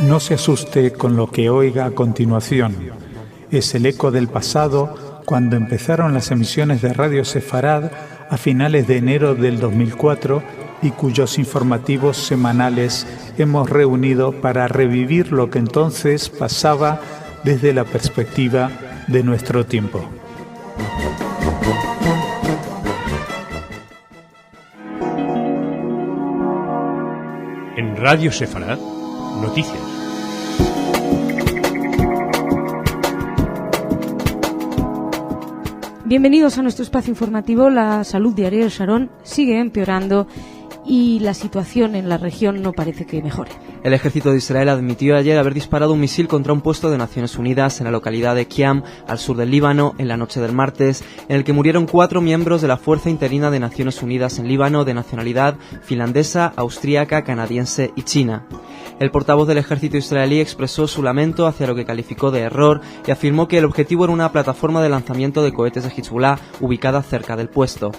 No se asuste con lo que oiga a continuación. Es el eco del pasado cuando empezaron las emisiones de Radio Sefarad a finales de enero del 2004 y cuyos informativos semanales hemos reunido para revivir lo que entonces pasaba desde la perspectiva de nuestro tiempo. En Radio Sefarad, noticias. Bienvenidos a nuestro espacio informativo. La salud de Ariel Sharon sigue empeorando y la situación en la región no parece que mejore. El ejército de Israel admitió ayer haber disparado un misil contra un puesto de Naciones Unidas en la localidad de Kiam, al sur del Líbano, en la noche del martes, en el que murieron 4 miembros de la Fuerza Interina de Naciones Unidas en Líbano de nacionalidad finlandesa, austríaca, canadiense y china. El portavoz del ejército israelí expresó su lamento hacia lo que calificó de error y afirmó que el objetivo era una plataforma de lanzamiento de cohetes de Hezbollah ubicada cerca del puesto.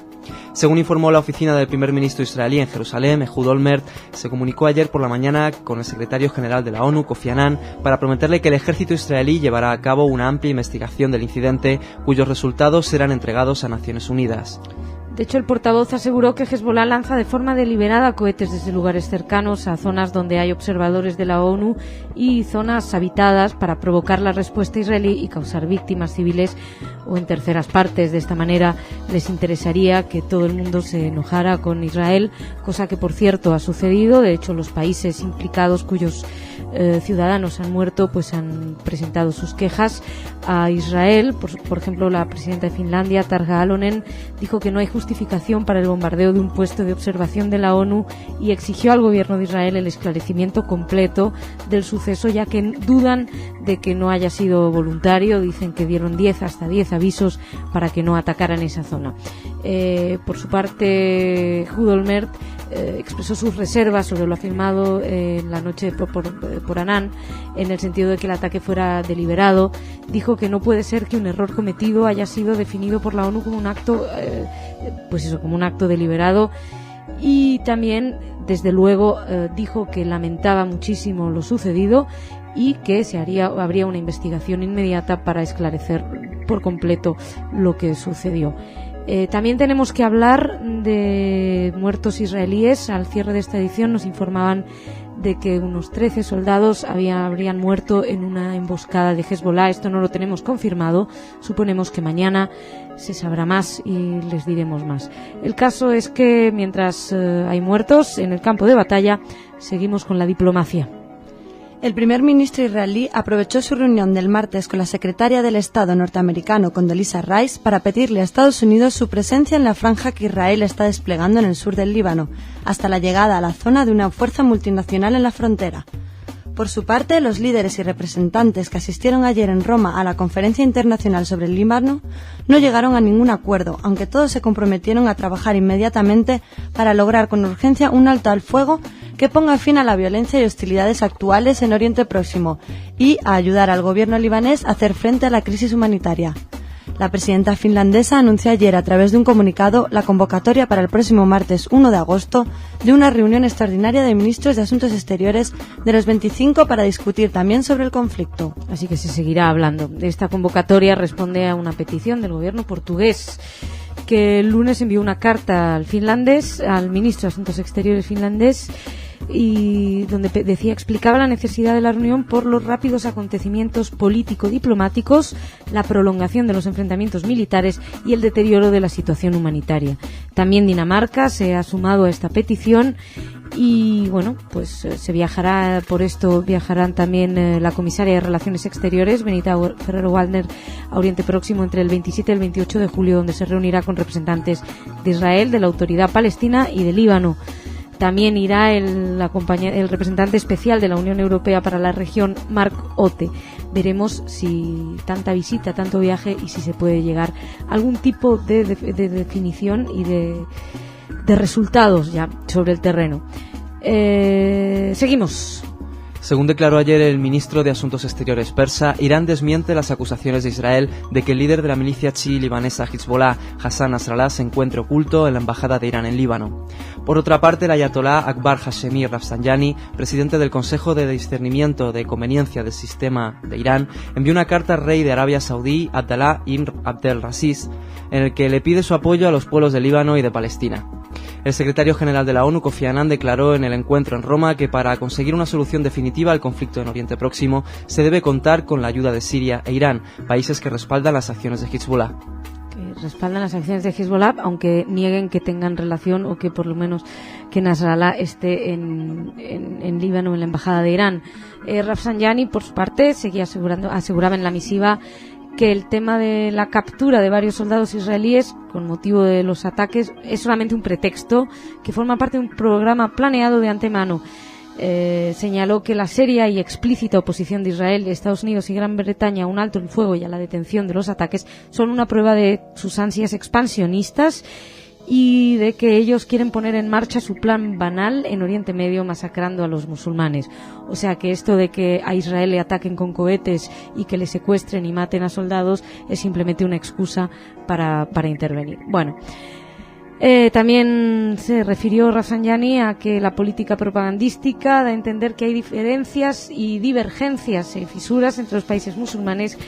Según informó la oficina del primer ministro israelí en Jerusalén, Ehud Olmert, se comunicó ayer por la mañana con el secretario general de la ONU, Kofi Annan, para prometerle que el ejército israelí llevará a cabo una amplia investigación del incidente, cuyos resultados serán entregados a Naciones Unidas. De hecho, el portavoz aseguró que Hezbollah lanza de forma deliberada cohetes desde lugares cercanos a zonas donde hay observadores de la ONU y zonas habitadas para provocar la respuesta israelí y causar víctimas civiles o en terceras partes. De esta manera les interesaría que todo el mundo se enojara con Israel, cosa que por cierto ha sucedido. De hecho, los países implicados cuyos ciudadanos han muerto pues han presentado sus quejas a Israel. Por ejemplo, la presidenta de Finlandia, Tarja Halonen, dijo que no hay justificación para el bombardeo de un puesto de observación de la ONU y exigió al gobierno de Israel el esclarecimiento completo del suceso, ya que dudan de que no haya sido voluntario. Dicen que dieron hasta 10 avisos para que no atacaran esa zona. Por su parte, Ehud Olmert expresó sus reservas sobre lo afirmado en la noche por Annan, en el sentido de que el ataque fuera deliberado. Dijo que no puede ser que un error cometido haya sido definido por la ONU como un acto, como un acto deliberado. Y también, desde luego, dijo que lamentaba muchísimo lo sucedido y que habría una investigación inmediata para esclarecer por completo lo que sucedió. También tenemos que hablar de muertos israelíes. Al cierre de esta edición nos informaban de que unos 13 soldados habrían muerto en una emboscada de Hezbollah. Esto no lo tenemos confirmado. Suponemos que mañana se sabrá más y les diremos más. El caso es que mientras hay muertos en el campo de batalla, seguimos con la diplomacia. El primer ministro israelí aprovechó su reunión del martes con la secretaria del Estado norteamericano Condoleezza Rice para pedirle a Estados Unidos su presencia en la franja que Israel está desplegando en el sur del Líbano, hasta la llegada a la zona de una fuerza multinacional en la frontera. Por su parte, los líderes y representantes que asistieron ayer en Roma a la Conferencia Internacional sobre el Líbano no llegaron a ningún acuerdo, aunque todos se comprometieron a trabajar inmediatamente para lograr con urgencia un alto al fuego que ponga fin a la violencia y hostilidades actuales en Oriente Próximo y a ayudar al gobierno libanés a hacer frente a la crisis humanitaria. La presidenta finlandesa anunció ayer a través de un comunicado la convocatoria para el próximo martes 1 de agosto de una reunión extraordinaria de ministros de Asuntos Exteriores de los 25 para discutir también sobre el conflicto. Así que se seguirá hablando. Esta convocatoria responde a una petición del gobierno portugués, que el lunes envió una carta al ministro de Asuntos Exteriores finlandés, y donde explicaba la necesidad de la reunión por los rápidos acontecimientos político-diplomáticos, la prolongación de los enfrentamientos militares y el deterioro de la situación humanitaria. También Dinamarca se ha sumado a esta petición y se viajará. Por esto viajarán también la comisaria de Relaciones Exteriores, Benita Ferrero-Waldner, a Oriente Próximo entre el 27 y el 28 de julio, donde se reunirá con representantes de Israel, de la Autoridad Palestina y de Líbano. También irá el representante especial de la Unión Europea para la región, Mark Otte. Veremos si tanta visita, tanto viaje y si se puede llegar a algún tipo de definición y de resultados ya sobre el terreno. Seguimos. Según declaró ayer el ministro de Asuntos Exteriores persa, Irán desmiente las acusaciones de Israel de que el líder de la milicia chií libanesa Hezbollah, Hassan Nasrallah, se encuentre oculto en la embajada de Irán en Líbano. Por otra parte, el ayatolá Akbar Hashemi Rafsanjani, presidente del Consejo de Discernimiento de Conveniencia del Sistema de Irán, envió una carta al rey de Arabia Saudí, Abdallah ibn Abdelaziz, en el que le pide su apoyo a los pueblos de Líbano y de Palestina. El secretario general de la ONU, Kofi Annan, declaró en el encuentro en Roma que para conseguir una solución definitiva al conflicto en Oriente Próximo se debe contar con la ayuda de Siria e Irán, países que respaldan las acciones de Hezbollah. Que respaldan las acciones de Hezbollah, aunque nieguen que tengan relación o que por lo menos que Nasrallah esté en Líbano, en la embajada de Irán. Rafsanjani, por su parte, aseguraba en la misiva que el tema de la captura de varios soldados israelíes con motivo de los ataques es solamente un pretexto que forma parte de un programa planeado de antemano. Señaló que la seria y explícita oposición de Israel, Estados Unidos y Gran Bretaña a un alto el fuego y a la detención de los ataques son una prueba de sus ansias expansionistas y de que ellos quieren poner en marcha su plan banal en Oriente Medio masacrando a los musulmanes. O sea que esto de que a Israel le ataquen con cohetes y que le secuestren y maten a soldados es simplemente una excusa para intervenir. Bueno, también se refirió Rafsanjani a que la política propagandística da a entender que hay diferencias y divergencias y fisuras entre los países musulmanes,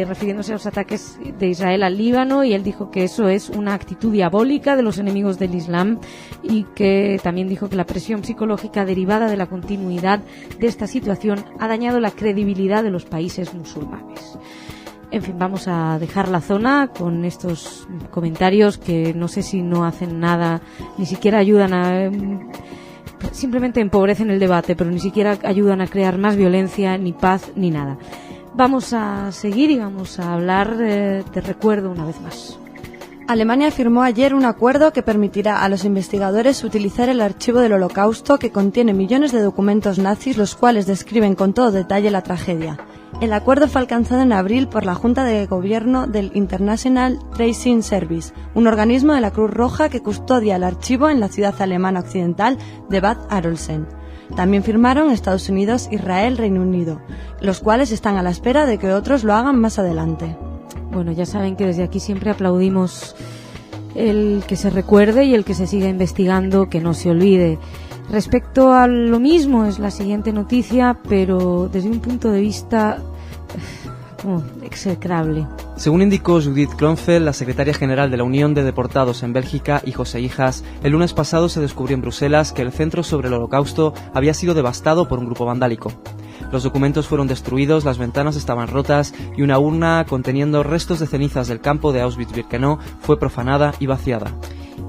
refiriéndose a los ataques de Israel al Líbano, y él dijo que eso es una actitud diabólica de los enemigos del Islam, y que también dijo que la presión psicológica derivada de la continuidad de esta situación ha dañado la credibilidad de los países musulmanes. En fin, vamos a dejar la zona con estos comentarios que no sé si no hacen nada, ni siquiera ayudan a... simplemente empobrecen el debate, pero ni siquiera ayudan a crear más violencia, ni paz, ni nada. Vamos a seguir y vamos a hablar de recuerdo una vez más. Alemania firmó ayer un acuerdo que permitirá a los investigadores utilizar el archivo del Holocausto, que contiene millones de documentos nazis, los cuales describen con todo detalle la tragedia. El acuerdo fue alcanzado en abril por la Junta de Gobierno del International Tracing Service, un organismo de la Cruz Roja que custodia el archivo en la ciudad alemana occidental de Bad Arolsen. También firmaron Estados Unidos, Israel, Reino Unido, los cuales están a la espera de que otros lo hagan más adelante. Bueno, ya saben que desde aquí siempre aplaudimos el que se recuerde y el que se siga investigando, que no se olvide. Respecto a lo mismo es la siguiente noticia, pero desde un punto de vista execrable. Según indicó Judith Kronfeld, la secretaria general de la Unión de Deportados en Bélgica, Hijos e Hijas, el lunes pasado se descubrió en Bruselas que el centro sobre el Holocausto había sido devastado por un grupo vandálico. Los documentos fueron destruidos, las ventanas estaban rotas y una urna conteniendo restos de cenizas del campo de Auschwitz-Birkenau fue profanada y vaciada.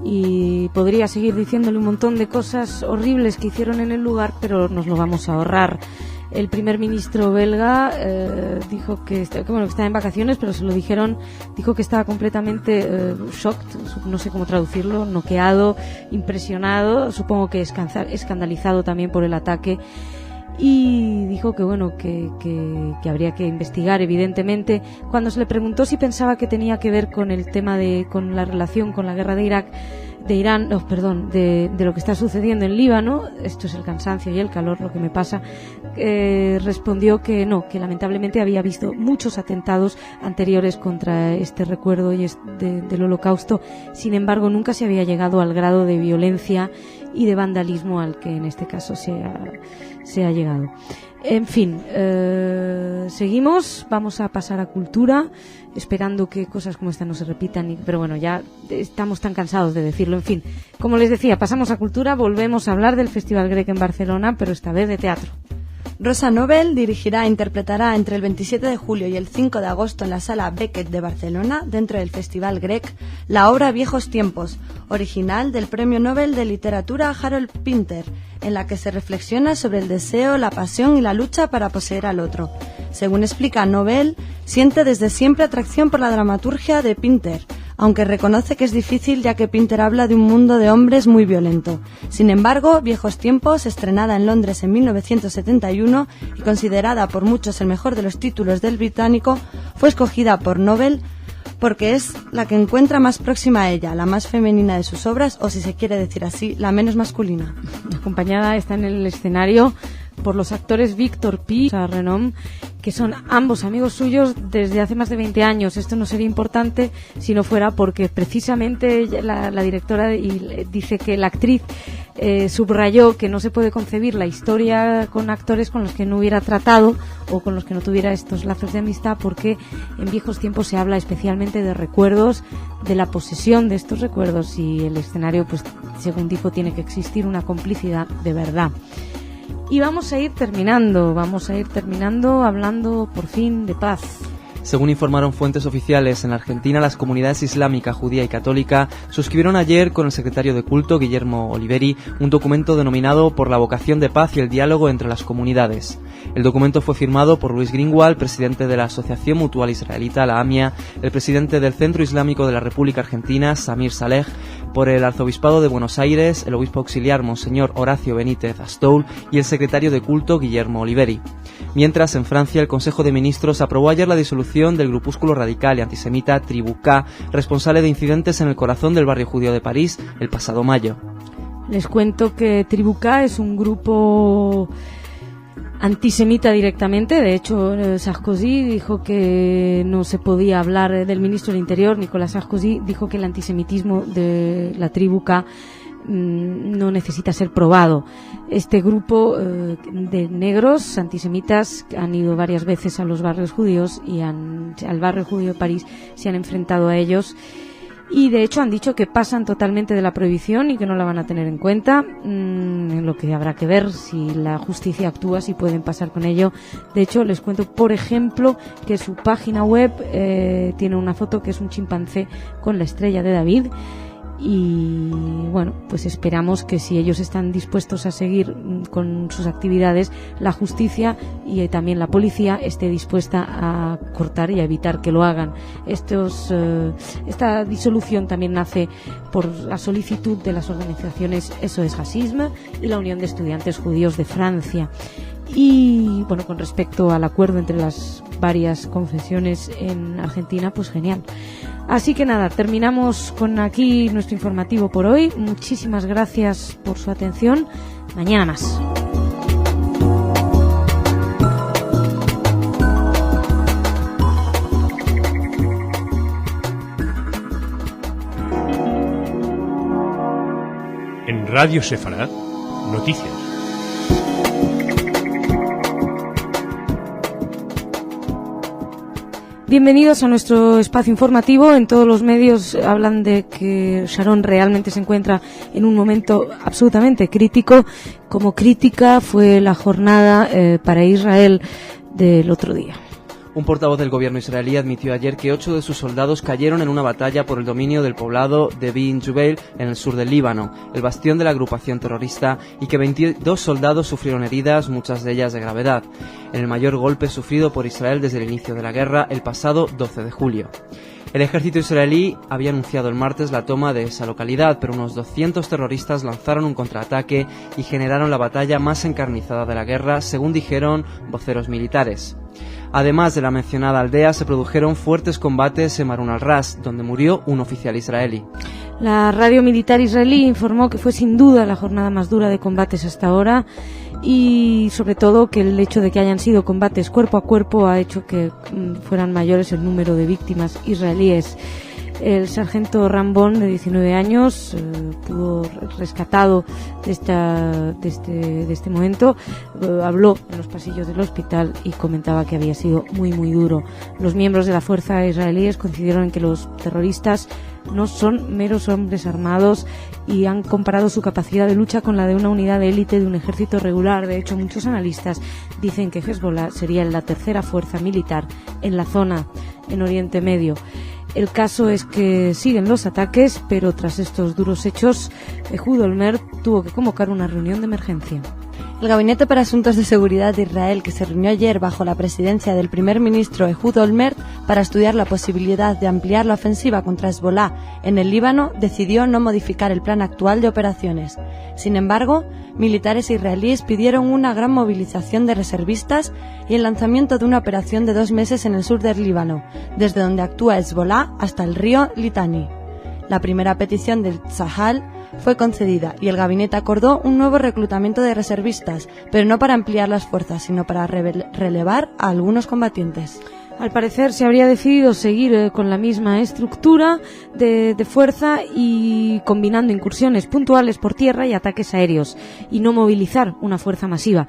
Y podría seguir diciéndole un montón de cosas horribles que hicieron en el lugar, pero nos lo vamos a ahorrar. El primer ministro belga dijo que estaba en vacaciones, pero se lo dijeron, dijo que estaba completamente shocked, no sé cómo traducirlo, noqueado, impresionado, supongo que escandalizado también por el ataque. Y dijo que bueno, que habría que investigar, evidentemente. Cuando se le preguntó si pensaba que tenía que ver con el tema con la relación con la guerra de Irán, de lo que está sucediendo en Líbano, esto es el cansancio y el calor lo que me pasa, respondió que no, que lamentablemente había visto muchos atentados anteriores contra este recuerdo y del Holocausto. Sin embargo, nunca se había llegado al grado de violencia y de vandalismo al que en este caso se ha llegado. En fin, seguimos, vamos a pasar a cultura, esperando que cosas como esta no se repitan, pero bueno, ya estamos tan cansados de decirlo. En fin, como les decía, pasamos a cultura, volvemos a hablar del Festival Grec en Barcelona, pero esta vez de teatro. Rosa Nobel dirigirá e interpretará entre el 27 de julio y el 5 de agosto en la Sala Beckett de Barcelona, dentro del Festival Grec, la obra Viejos Tiempos, original del Premio Nobel de Literatura Harold Pinter, en la que se reflexiona sobre el deseo, la pasión y la lucha para poseer al otro. Según explica Nobel, siente desde siempre atracción por la dramaturgia de Pinter, aunque reconoce que es difícil ya que Pinter habla de un mundo de hombres muy violento. Sin embargo, Viejos Tiempos, estrenada en Londres en 1971 y considerada por muchos el mejor de los títulos del británico, fue escogida por Nobel porque es la que encuentra más próxima a ella, la más femenina de sus obras, o si se quiere decir así, la menos masculina. Acompañada está en el escenario por los actores Víctor Pi, Renom, que son ambos amigos suyos desde hace más de 20 años. Esto no sería importante si no fuera porque precisamente la directora dice que la actriz subrayó que no se puede concebir la historia con actores con los que no hubiera tratado o con los que no tuviera estos lazos de amistad, porque en viejos tiempos se habla especialmente de recuerdos, de la posesión de estos recuerdos, y el escenario, pues según dijo, tiene que existir una complicidad de verdad. Y vamos a ir terminando hablando por fin de paz. Según informaron fuentes oficiales, en Argentina las comunidades islámica, judía y católica suscribieron ayer con el secretario de culto, Guillermo Oliveri, un documento denominado Por la vocación de paz y el diálogo entre las comunidades. El documento fue firmado por Luis Greenwald, presidente de la Asociación Mutual Israelita, la AMIA, el presidente del Centro Islámico de la República Argentina, Samir Saleh, por el Arzobispado de Buenos Aires, el obispo auxiliar Monseñor Horacio Benítez Astoul y el secretario de culto, Guillermo Oliveri. Mientras, en Francia, el Consejo de Ministros aprobó ayer la disolución del grupúsculo radical y antisemita Tribu K, responsable de incidentes en el corazón del barrio judío de París el pasado mayo. Les cuento que Tribu K es un grupo antisemita directamente. De hecho, Sarkozy dijo que no se podía hablar del ministro del Interior. Nicolas Sarkozy dijo que el antisemitismo de la Tribu K no necesita ser probado. Este grupo de negros antisemitas han ido varias veces a los barrios judíos y al barrio judío de París se han enfrentado a ellos. Y de hecho han dicho que pasan totalmente de la prohibición y que no la van a tener en cuenta, en lo que habrá que ver si la justicia actúa, si pueden pasar con ello. De hecho, les cuento, por ejemplo, que su página web tiene una foto que es un chimpancé con la estrella de David. Y bueno, pues esperamos que si ellos están dispuestos a seguir con sus actividades, la justicia y también la policía esté dispuesta a cortar y a evitar que lo hagan. Esta disolución también nace por la solicitud de las organizaciones SOS Racisme y la Unión de Estudiantes Judíos de Francia. Y bueno, con respecto al acuerdo entre las varias confesiones en Argentina, pues genial. Así que nada, terminamos con aquí nuestro informativo por hoy. Muchísimas gracias por su atención. Mañana más. En Radio Sefarad, noticias. Bienvenidos a nuestro espacio informativo. En todos los medios hablan de que Sharon realmente se encuentra en un momento absolutamente crítico. Como crítica fue la jornada para Israel del otro día. Un portavoz del gobierno israelí admitió ayer que 8 de sus soldados cayeron en una batalla por el dominio del poblado de Bin Jubail en el sur del Líbano, el bastión de la agrupación terrorista, y que 22 soldados sufrieron heridas, muchas de ellas de gravedad, en el mayor golpe sufrido por Israel desde el inicio de la guerra el pasado 12 de julio. El ejército israelí había anunciado el martes la toma de esa localidad, pero unos 200 terroristas lanzaron un contraataque y generaron la batalla más encarnizada de la guerra, según dijeron voceros militares. Además de la mencionada aldea, se produjeron fuertes combates en Marun al-Ras, donde murió un oficial israelí. La radio militar israelí informó que fue sin duda la jornada más dura de combates hasta ahora, y sobre todo que el hecho de que hayan sido combates cuerpo a cuerpo ha hecho que fueran mayores el número de víctimas israelíes. El sargento Rambón, de 19 años, pudo rescatado de este momento, habló en los pasillos del hospital y comentaba que había sido muy muy duro. Los miembros de la fuerza israelíes coincidieron en que los terroristas no son meros hombres armados y han comparado su capacidad de lucha con la de una unidad de élite de un ejército regular. De hecho, muchos analistas dicen que Hezbollah sería la tercera fuerza militar en la zona en Oriente Medio. El caso es que siguen los ataques, pero tras estos duros hechos, Ehud Olmert tuvo que convocar una reunión de emergencia. El Gabinete para Asuntos de Seguridad de Israel, que se reunió ayer bajo la presidencia del primer ministro Ehud Olmert para estudiar la posibilidad de ampliar la ofensiva contra Hezbollah en el Líbano, decidió no modificar el plan actual de operaciones. Sin embargo, militares israelíes pidieron una gran movilización de reservistas y el lanzamiento de una operación de 2 meses en el sur del Líbano, desde donde actúa Hezbollah hasta el río Litani. La primera petición del Tzahal fue concedida y el gabinete acordó un nuevo reclutamiento de reservistas, pero no para ampliar las fuerzas, sino para relevar a algunos combatientes. Al parecer se habría decidido seguir con la misma estructura de fuerza y combinando incursiones puntuales por tierra y ataques aéreos, y no movilizar una fuerza masiva.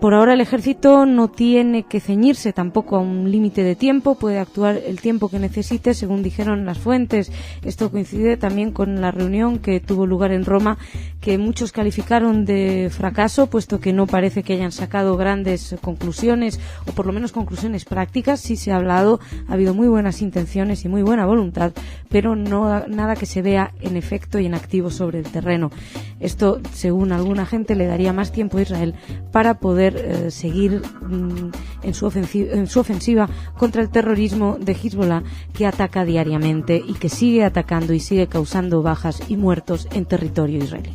Por ahora el ejército no tiene que ceñirse tampoco a un límite de tiempo, puede actuar el tiempo que necesite, según dijeron las fuentes. Esto coincide también con la reunión que tuvo lugar en Roma, que muchos calificaron de fracaso, puesto que no parece que hayan sacado grandes conclusiones, o por lo menos conclusiones prácticas. Sí se ha hablado, ha habido muy buenas intenciones y muy buena voluntad, pero no nada que se vea en efecto y en activo sobre el terreno. Esto, según alguna gente, le daría más tiempo a Israel para poder seguir en su ofensiva contra el terrorismo de Hezbollah, que ataca diariamente y que sigue atacando y sigue causando bajas y muertos en territorio israelí.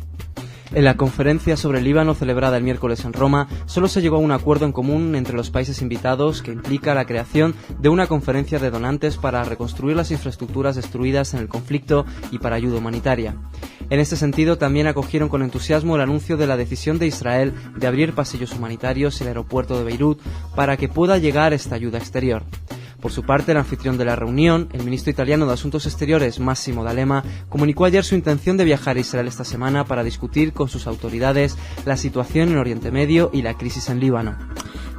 En la conferencia sobre el Líbano celebrada el miércoles en Roma, solo se llegó a un acuerdo en común entre los países invitados que implica la creación de una conferencia de donantes para reconstruir las infraestructuras destruidas en el conflicto y para ayuda humanitaria. En este sentido, también acogieron con entusiasmo el anuncio de la decisión de Israel de abrir pasillos humanitarios en el aeropuerto de Beirut para que pueda llegar esta ayuda exterior. Por su parte, el anfitrión de la reunión, el ministro italiano de Asuntos Exteriores, Massimo D'Alema, comunicó ayer su intención de viajar a Israel esta semana para discutir con sus autoridades la situación en Oriente Medio y la crisis en Líbano.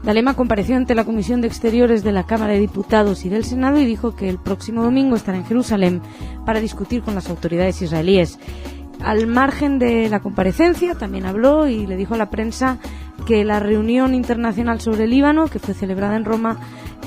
D'Alema compareció ante la Comisión de Exteriores de la Cámara de Diputados y del Senado y dijo que el próximo domingo estará en Jerusalén para discutir con las autoridades israelíes. Al margen de la comparecencia, también habló y le dijo a la prensa que la reunión internacional sobre el Líbano, que fue celebrada en Roma,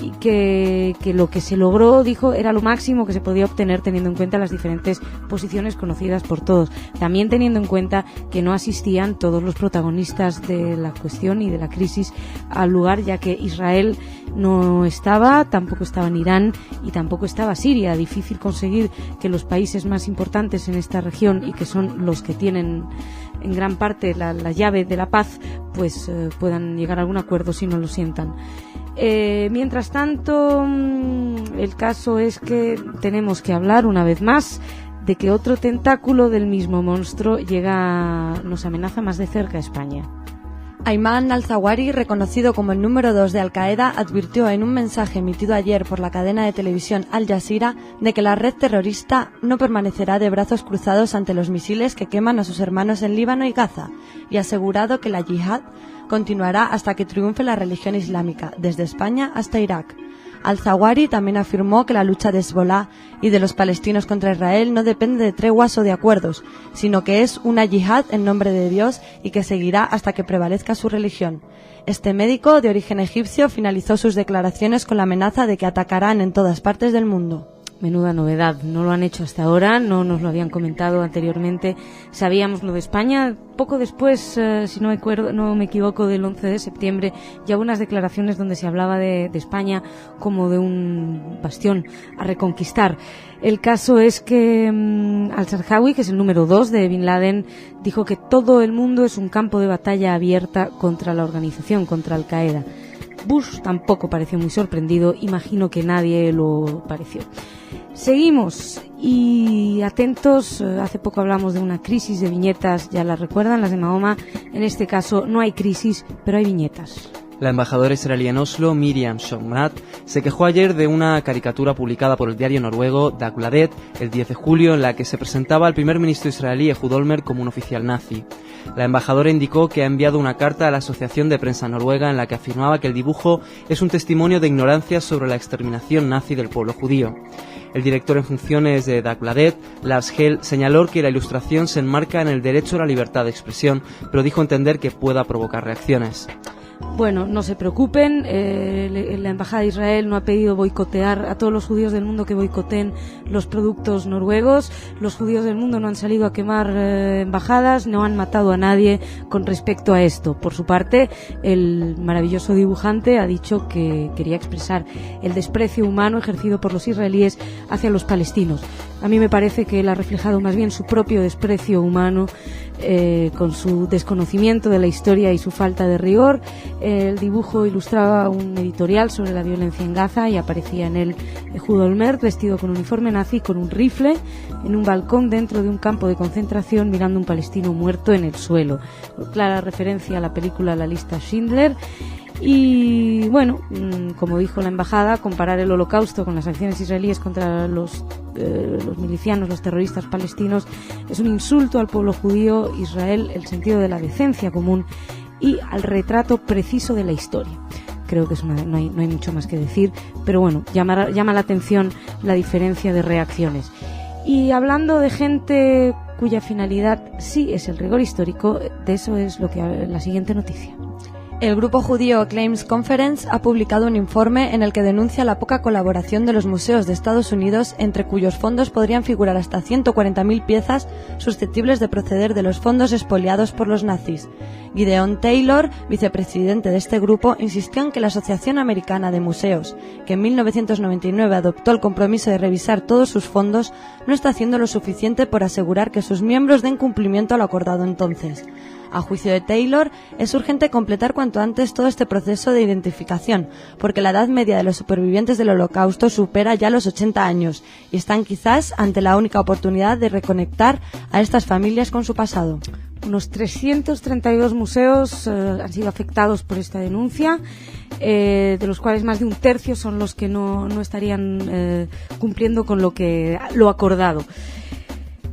y que lo que se logró, dijo, era lo máximo que se podía obtener teniendo en cuenta las diferentes posiciones conocidas por todos. También teniendo en cuenta que no asistían todos los protagonistas de la cuestión y de la crisis al lugar, ya que Israel no estaba, tampoco estaba en Irán y tampoco estaba Siria. Difícil conseguir que los países más importantes en esta región y que son los que tienen en gran parte la llave de la paz, pues puedan llegar a algún acuerdo si no lo sientan. Mientras tanto, el caso es que tenemos que hablar una vez más de que otro tentáculo del mismo monstruo nos amenaza más de cerca a España. Ayman al-Zawahiri, reconocido como el número 2 de Al-Qaeda, advirtió en un mensaje emitido ayer por la cadena de televisión Al Jazeera de que la red terrorista no permanecerá de brazos cruzados ante los misiles que queman a sus hermanos en Líbano y Gaza, y asegurado que la yihad continuará hasta que triunfe la religión islámica, desde España hasta Irak. Al-Zawahiri también afirmó que la lucha de Hezbollah y de los palestinos contra Israel no depende de treguas o de acuerdos, sino que es una yihad en nombre de Dios y que seguirá hasta que prevalezca su religión. Este médico, de origen egipcio, finalizó sus declaraciones con la amenaza de que atacarán en todas partes del mundo. Menuda novedad, no lo han hecho hasta ahora, no nos lo habían comentado anteriormente. Sabíamos lo de España, poco después, si no me equivoco, del 11 de septiembre, ya hubo unas declaraciones donde se hablaba de España como de un bastión a reconquistar. El caso es que al-Zarqawi, que es el número 2 de Bin Laden, dijo que todo el mundo es un campo de batalla abierta contra la organización, contra Al-Qaeda. Bush tampoco pareció muy sorprendido, imagino que nadie lo pareció. Seguimos y atentos, hace poco hablamos de una crisis de viñetas, ya las recuerdan, las de Mahoma. En este caso no hay crisis, pero hay viñetas. La embajadora israelí en Oslo, Miriam Shomrat, se quejó ayer de una caricatura publicada por el diario noruego Dagbladet el 10 de julio en la que se presentaba al primer ministro israelí Ehud Olmert como un oficial nazi. La embajadora indicó que ha enviado una carta a la Asociación de Prensa Noruega en la que afirmaba que el dibujo es un testimonio de ignorancia sobre la exterminación nazi del pueblo judío. El director en funciones de Dagbladet, Lars Hell, señaló que la ilustración se enmarca en el derecho a la libertad de expresión, pero dijo entender que pueda provocar reacciones. Bueno, no se preocupen, la Embajada de Israel no ha pedido boicotear a todos los judíos del mundo que boicoteen los productos noruegos. Los judíos del mundo no han salido a quemar embajadas, no han matado a nadie con respecto a esto. Por su parte, el maravilloso dibujante ha dicho que quería expresar el desprecio humano ejercido por los israelíes hacia los palestinos. A mí me parece que él ha reflejado más bien su propio desprecio humano con su desconocimiento de la historia y su falta de rigor. El dibujo ilustraba un editorial sobre la violencia en Gaza y aparecía en él Ehud Olmert vestido con uniforme nazi, con un rifle, en un balcón dentro de un campo de concentración, mirando a un palestino muerto en el suelo. Clara referencia a la película La lista Schindler. Y bueno, como dijo la embajada, comparar el Holocausto con las acciones israelíes contra los milicianos, los terroristas palestinos, es un insulto al pueblo judío, Israel, el sentido de la decencia común y al retrato preciso de la historia. Creo que no hay mucho más que decir, pero bueno, llama la atención la diferencia de reacciones. Y hablando de gente cuya finalidad sí es el rigor histórico, de eso es lo que la siguiente noticia. El grupo judío Claims Conference ha publicado un informe en el que denuncia la poca colaboración de los museos de Estados Unidos, entre cuyos fondos podrían figurar hasta 140.000 piezas susceptibles de proceder de los fondos expoliados por los nazis. Gideon Taylor, vicepresidente de este grupo, insistió en que la Asociación Americana de Museos, que en 1999 adoptó el compromiso de revisar todos sus fondos, no está haciendo lo suficiente por asegurar que sus miembros den cumplimiento a lo acordado entonces. A juicio de Taylor, es urgente completar cuanto antes todo este proceso de identificación, porque la edad media de los supervivientes del Holocausto supera ya los 80 años y están quizás ante la única oportunidad de reconectar a estas familias con su pasado. Unos 332 museos han sido afectados por esta denuncia, de los cuales más de un tercio son los que no estarían cumpliendo con lo acordado.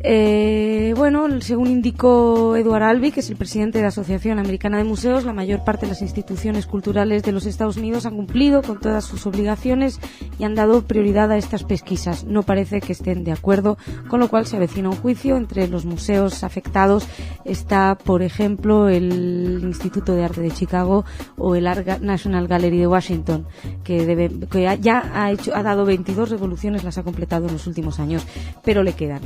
Bueno, según indicó Edward Albee, que es el presidente de la Asociación Americana de Museos, la mayor parte de las instituciones culturales de los Estados Unidos han cumplido con todas sus obligaciones y han dado prioridad a estas pesquisas. No parece que estén de acuerdo, con lo cual se avecina un juicio. Entre los museos afectados está, por ejemplo, el Instituto de Arte de Chicago o el National Gallery de Washington, que ya ha dado 22 revoluciones, las ha completado en los últimos años, pero le quedan.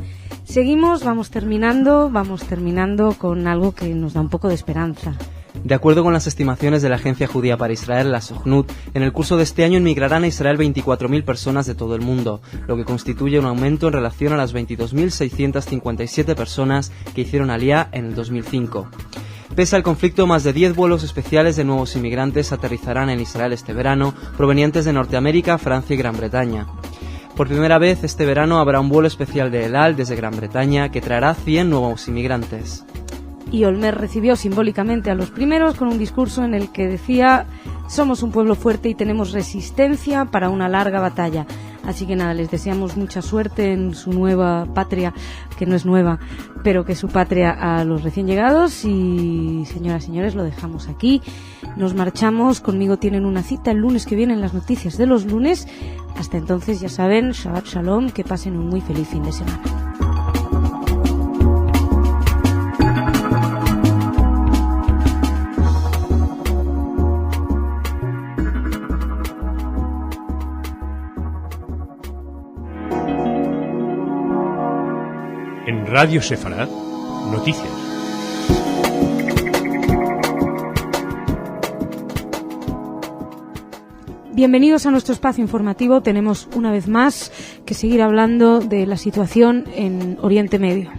Seguimos, vamos terminando con algo que nos da un poco de esperanza. De acuerdo con las estimaciones de la Agencia Judía para Israel, la Sochnut, en el curso de este año emigrarán a Israel 24.000 personas de todo el mundo, lo que constituye un aumento en relación a las 22.657 personas que hicieron aliyá en el 2005. Pese al conflicto, más de 10 vuelos especiales de nuevos inmigrantes aterrizarán en Israel este verano, provenientes de Norteamérica, Francia y Gran Bretaña. Por primera vez este verano habrá un vuelo especial de El Al desde Gran Bretaña que traerá 100 nuevos inmigrantes. Y Olmert recibió simbólicamente a los primeros con un discurso en el que decía: somos un pueblo fuerte y tenemos resistencia para una larga batalla. Así que nada, les deseamos mucha suerte en su nueva patria, que no es nueva, pero que es su patria, a los recién llegados. Y señoras y señores, lo dejamos aquí. Nos marchamos. Conmigo tienen una cita el lunes que viene en las noticias de los lunes. Hasta entonces, ya saben, Shabbat Shalom, que pasen un muy feliz fin de semana. En Radio Sefarad, noticias. Bienvenidos a nuestro espacio informativo. Tenemos una vez más que seguir hablando de la situación en Oriente Medio.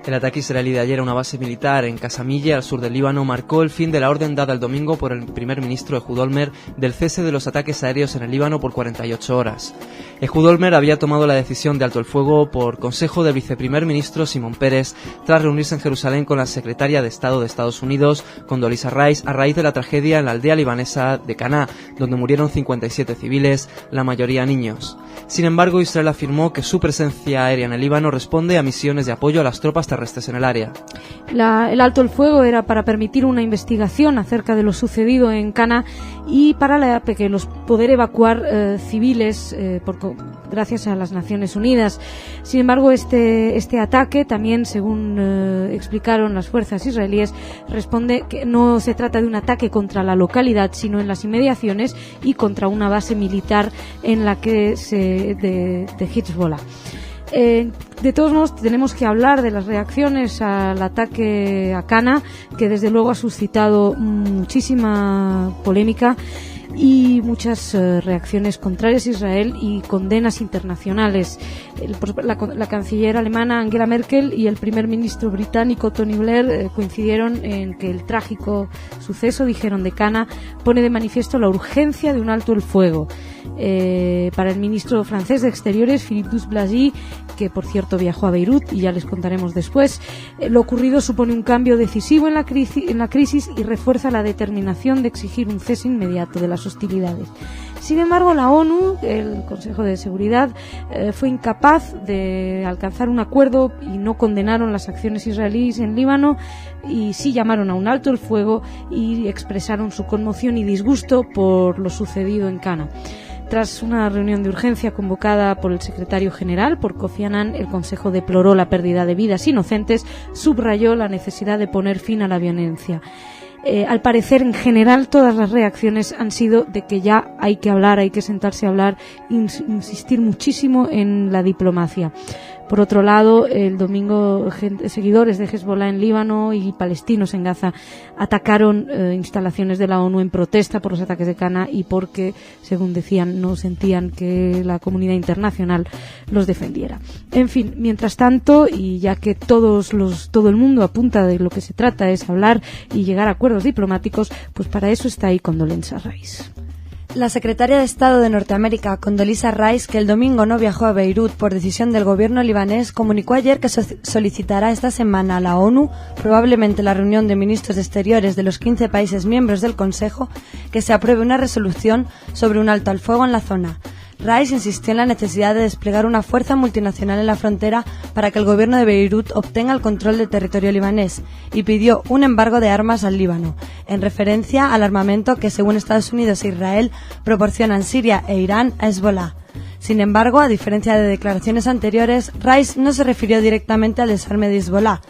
El ataque israelí de ayer a una base militar en Casamille, al sur del Líbano, marcó el fin de la orden dada el domingo por el primer ministro Ehud Olmert del cese de los ataques aéreos en el Líbano por 48 horas. Ehud Olmert había tomado la decisión de alto el fuego por consejo del viceprimer ministro Simón Peres tras reunirse en Jerusalén con la secretaria de Estado de Estados Unidos, Condoleezza Rice, a raíz de la tragedia en la aldea libanesa de Caná, donde murieron 57 civiles, la mayoría niños. Sin embargo, Israel afirmó que su presencia aérea en el Líbano responde a misiones de apoyo a las tropas terrestres en el área. El alto el fuego era para permitir una investigación acerca de lo sucedido en Caná y para que los poder evacuar civiles gracias a las Naciones Unidas. Sin embargo, este ataque también, según explicaron las fuerzas israelíes, responde que no se trata de un ataque contra la localidad, sino en las inmediaciones y contra una base militar en la que de Hezbollah. De todos modos, tenemos que hablar de las reacciones al ataque a Caná, que desde luego ha suscitado muchísima polémica. y muchas reacciones contrarias a Israel y condenas internacionales. La canciller alemana Angela Merkel y el primer ministro británico Tony Blair coincidieron en que el trágico suceso, dijeron, de Cana pone de manifiesto la urgencia de un alto el fuego. Para el ministro francés de Exteriores, Philippe Douste-Blazy, que por cierto viajó a Beirut y ya les contaremos después, lo ocurrido supone un cambio decisivo en la crisis y refuerza la determinación de exigir un cese inmediato de las hostilidades. Sin embargo, la ONU, el Consejo de Seguridad, fue incapaz de alcanzar un acuerdo y no condenaron las acciones israelíes en Líbano, y sí llamaron a un alto el fuego y expresaron su conmoción y disgusto por lo sucedido en Cana. Tras una reunión de urgencia convocada por el secretario general, por Kofi Annan, el Consejo deploró la pérdida de vidas inocentes, subrayó la necesidad de poner fin a la violencia. Al parecer, en general, todas las reacciones han sido de que ya hay que hablar, hay que sentarse a hablar, insistir muchísimo en la diplomacia. Por otro lado, el domingo seguidores de Hezbollah en Líbano y palestinos en Gaza atacaron instalaciones de la ONU en protesta por los ataques de Cana y porque, según decían, no sentían que la comunidad internacional los defendiera. En fin, mientras tanto, y ya que todo el mundo apunta de lo que se trata es hablar y llegar a acuerdos diplomáticos, pues para eso está ahí Condoleezza Rice. La secretaria de Estado de Norteamérica, Condoleezza Rice, que el domingo no viajó a Beirut por decisión del gobierno libanés, comunicó ayer que solicitará esta semana a la ONU, probablemente la reunión de ministros de Exteriores de los 15 países miembros del Consejo, que se apruebe una resolución sobre un alto al fuego en la zona. Rice insistió en la necesidad de desplegar una fuerza multinacional en la frontera para que el gobierno de Beirut obtenga el control del territorio libanés y pidió un embargo de armas al Líbano, en referencia al armamento que, según Estados Unidos e Israel, proporcionan Siria e Irán a Hezbollah. Sin embargo, a diferencia de declaraciones anteriores, Rice no se refirió directamente al desarme de Hezbollah,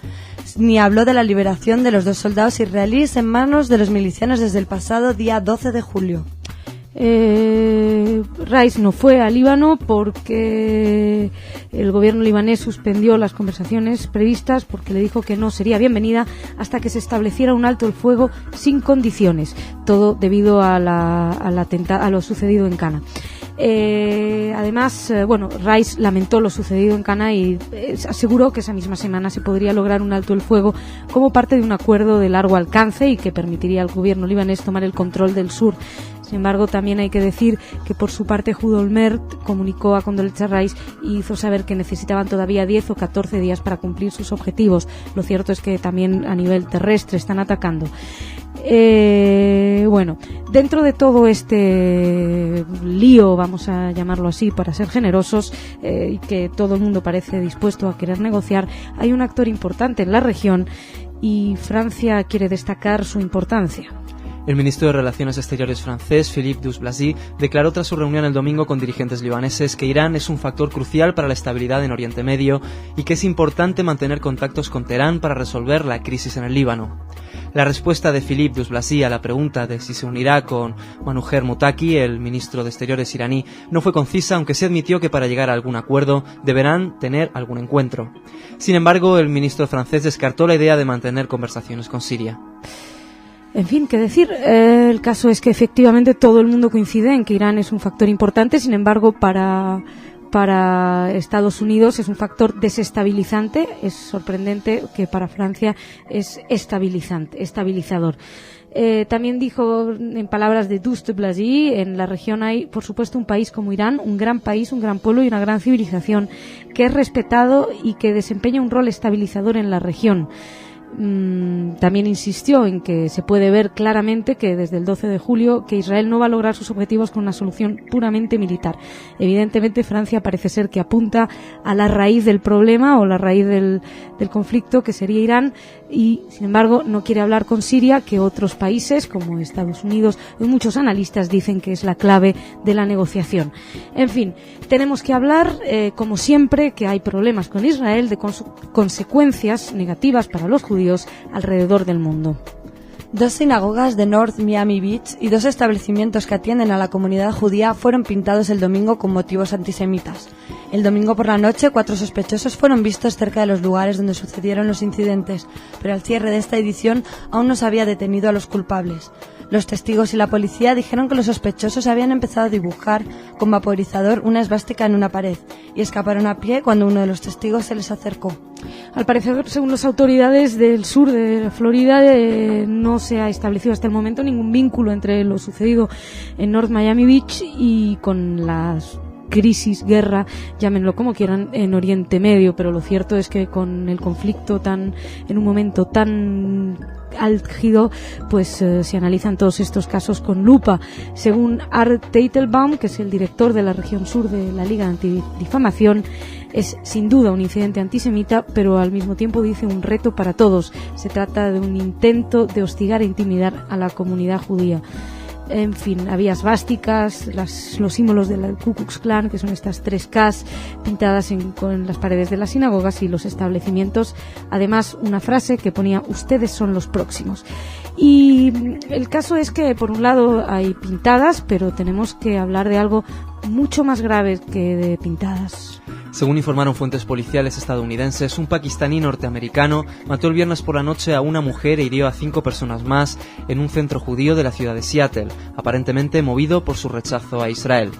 ni habló de la liberación de los 2 soldados israelíes en manos de los milicianos desde el pasado día 12 de julio. Rice no fue a Líbano porque el gobierno libanés suspendió las conversaciones previstas porque le dijo que no sería bienvenida hasta que se estableciera un alto el fuego sin condiciones, todo debido a lo sucedido en Cana. Además, Rice lamentó lo sucedido en Cana y aseguró que esa misma semana se podría lograr un alto el fuego como parte de un acuerdo de largo alcance y que permitiría al gobierno libanés tomar el control del sur. Sin embargo, también hay que decir que por su parte Ehud Olmert comunicó a Condoleezza Rice y hizo saber que necesitaban todavía 10 o 14 días para cumplir sus objetivos. Lo cierto es que también a nivel terrestre están atacando. Dentro de todo este lío, vamos a llamarlo así para ser generosos, y que todo el mundo parece dispuesto a querer negociar, hay un actor importante en la región y Francia quiere destacar su importancia. El ministro de Relaciones Exteriores francés, Philippe Douste-Blazy, declaró tras su reunión el domingo con dirigentes libaneses que Irán es un factor crucial para la estabilidad en Oriente Medio y que es importante mantener contactos con Teherán para resolver la crisis en el Líbano. La respuesta de Philippe Douste-Blazy a la pregunta de si se unirá con Manoucher Mottaki, el ministro de Exteriores iraní, no fue concisa, aunque se admitió que para llegar a algún acuerdo deberán tener algún encuentro. Sin embargo, el ministro francés descartó la idea de mantener conversaciones con Siria. En fin, qué decir, el caso es que efectivamente todo el mundo coincide en que Irán es un factor importante, sin embargo para Estados Unidos es un factor desestabilizante. Es sorprendente que para Francia es estabilizador. También dijo, en palabras de Douste-Blazy, en la región hay, por supuesto, un país como Irán, un gran país, un gran pueblo y una gran civilización que es respetado y que desempeña un rol estabilizador en la región. También insistió en que se puede ver claramente que desde el 12 de julio que Israel no va a lograr sus objetivos con una solución puramente militar. Evidentemente Francia parece ser que apunta a la raíz del problema o la raíz del conflicto, que sería Irán, y sin embargo no quiere hablar con Siria, que otros países como Estados Unidos y muchos analistas dicen que es la clave de la negociación. En fin, tenemos que hablar, como siempre, que hay problemas con Israel, de consecuencias negativas para los judíos alrededor del mundo. 2 sinagogas de North Miami Beach y 2 establecimientos que atienden a la comunidad judía fueron pintados el domingo con motivos antisemitas. El domingo por la noche, 4 sospechosos fueron vistos cerca de los lugares donde sucedieron los incidentes, pero al cierre de esta edición aún no se había detenido a los culpables. Los testigos y la policía dijeron que los sospechosos habían empezado a dibujar con vaporizador una esvástica en una pared y escaparon a pie cuando uno de los testigos se les acercó. Al parecer, según las autoridades del sur de Florida, no se ha establecido hasta el momento ningún vínculo entre lo sucedido en North Miami Beach y con las crisis, guerra, llámenlo como quieran, en Oriente Medio, pero lo cierto es que con el conflicto en un momento tan álgido, pues se analizan todos estos casos con lupa. Según Art Teitelbaum, que es el director de la región sur de la Liga Antidifamación, es sin duda un incidente antisemita, pero al mismo tiempo dice un reto para todos. Se trata de un intento de hostigar e intimidar a la comunidad judía. En fin, había esvásticas, los símbolos del Ku Klux Klan, que son estas 3 Ks pintadas con las paredes de las sinagogas y los establecimientos. Además, una frase que ponía: ustedes son los próximos. Y el caso es que, por un lado, hay pintadas, pero tenemos que hablar de algo mucho más grave que de pintadas. Según informaron fuentes policiales estadounidenses, un pakistaní norteamericano mató el viernes por la noche a una mujer e hirió a 5 personas más en un centro judío de la ciudad de Seattle, aparentemente movido por su rechazo a Israel.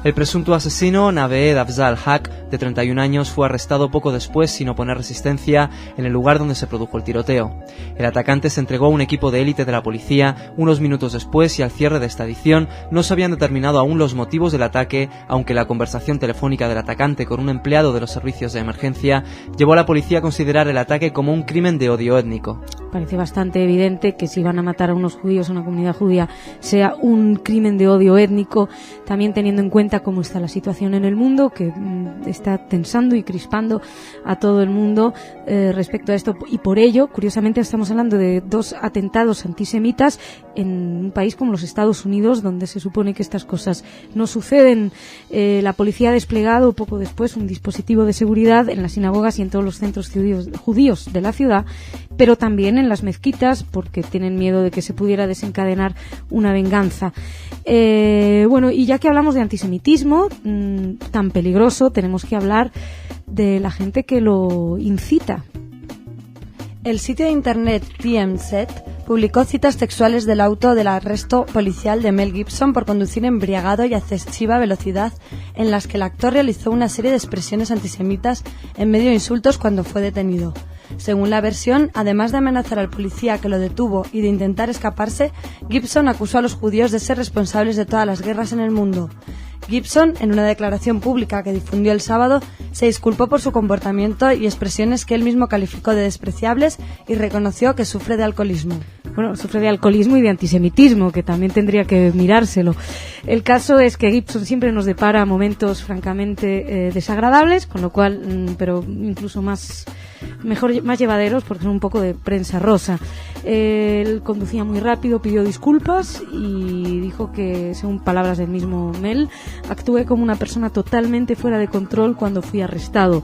El presunto asesino, Naved Afzal Haq, de 31 años, fue arrestado poco después sin oponer resistencia en el lugar donde se produjo el tiroteo. El atacante se entregó a un equipo de élite de la policía unos minutos después y al cierre de esta edición no se habían determinado aún los motivos del ataque, aunque la conversación telefónica del atacante con un empleado de los servicios de emergencia llevó a la policía a considerar el ataque como un crimen de odio étnico. Parece bastante evidente que si van a matar a unos judíos, a una comunidad judía, sea un crimen de odio étnico, también teniendo en cuenta cómo está la situación en el mundo, que está tensando y crispando a todo el mundo respecto a esto. Y por ello, curiosamente, estamos hablando de 2 atentados antisemitas en un país como los Estados Unidos, donde se supone que estas cosas no suceden. La policía ha desplegado poco después un dispositivo de seguridad en las sinagogas y en todos los centros judíos de la ciudad, pero también en las mezquitas, porque tienen miedo de que se pudiera desencadenar una venganza. Bueno, y ya que hablamos de antisemitismo tan peligroso, tenemos que hablar de la gente que lo incita. El sitio de internet TMZ publicó citas textuales del auto del arresto policial de Mel Gibson por conducir embriagado y a excesiva velocidad, en las que el actor realizó una serie de expresiones antisemitas en medio de insultos cuando fue detenido. Según la versión, además de amenazar al policía que lo detuvo y de intentar escaparse, Gibson acusó a los judíos de ser responsables de todas las guerras en el mundo. Gibson, en una declaración pública que difundió el sábado, se disculpó por su comportamiento y expresiones que él mismo calificó de despreciables y reconoció que sufre de alcoholismo. Bueno, sufre de alcoholismo y de antisemitismo, que también tendría que mirárselo. El caso es que Gibson siempre nos depara momentos francamente desagradables, con lo cual, pero incluso más llevaderos, porque son un poco de prensa rosa. Él conducía muy rápido, pidió disculpas y dijo que, según palabras del mismo Mel, actué como una persona totalmente fuera de control cuando fui arrestado.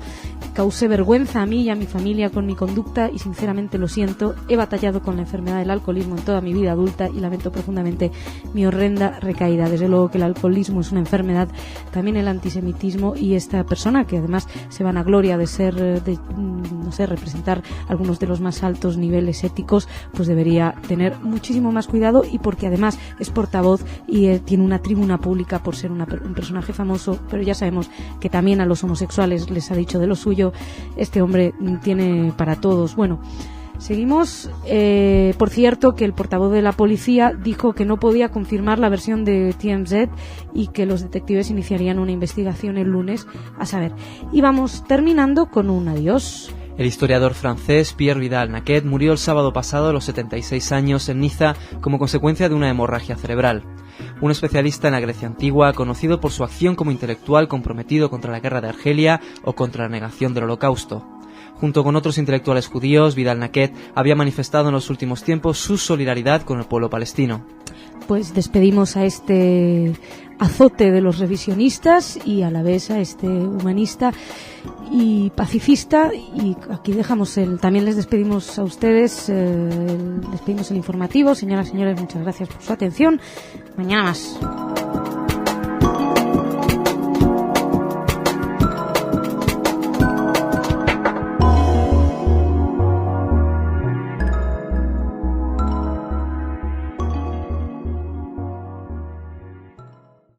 Causé vergüenza a mí y a mi familia con mi conducta y sinceramente lo siento. He batallado con la enfermedad del alcoholismo en toda mi vida adulta y lamento profundamente mi horrenda recaída. Desde luego que el alcoholismo es una enfermedad, también el antisemitismo, y esta persona, que además se vanagloria de ser, representar algunos de los más altos niveles éticos, pues debería tener muchísimo más cuidado, y porque además es portavoz y tiene una tribuna pública por ser un personaje famoso, pero ya sabemos que también a los homosexuales les ha dicho de lo suyo. Este hombre tiene para todos. Bueno, seguimos. Por cierto, que el portavoz de la policía dijo que no podía confirmar la versión de TMZ y que los detectives iniciarían una investigación el lunes, a saber. Y vamos terminando con un adiós. El historiador francés Pierre Vidal-Naquet murió el sábado pasado a los 76 años en Niza como consecuencia de una hemorragia cerebral. Un especialista en la Grecia antigua, conocido por su acción como intelectual comprometido contra la guerra de Argelia o contra la negación del Holocausto. Junto con otros intelectuales judíos, Vidal-Naquet había manifestado en los últimos tiempos su solidaridad con el pueblo palestino. Pues despedimos a este azote de los revisionistas y a la vez a este humanista y pacifista, y aquí dejamos también les despedimos a ustedes, despedimos el informativo. Señoras y señores, muchas gracias por su atención. Mañana más.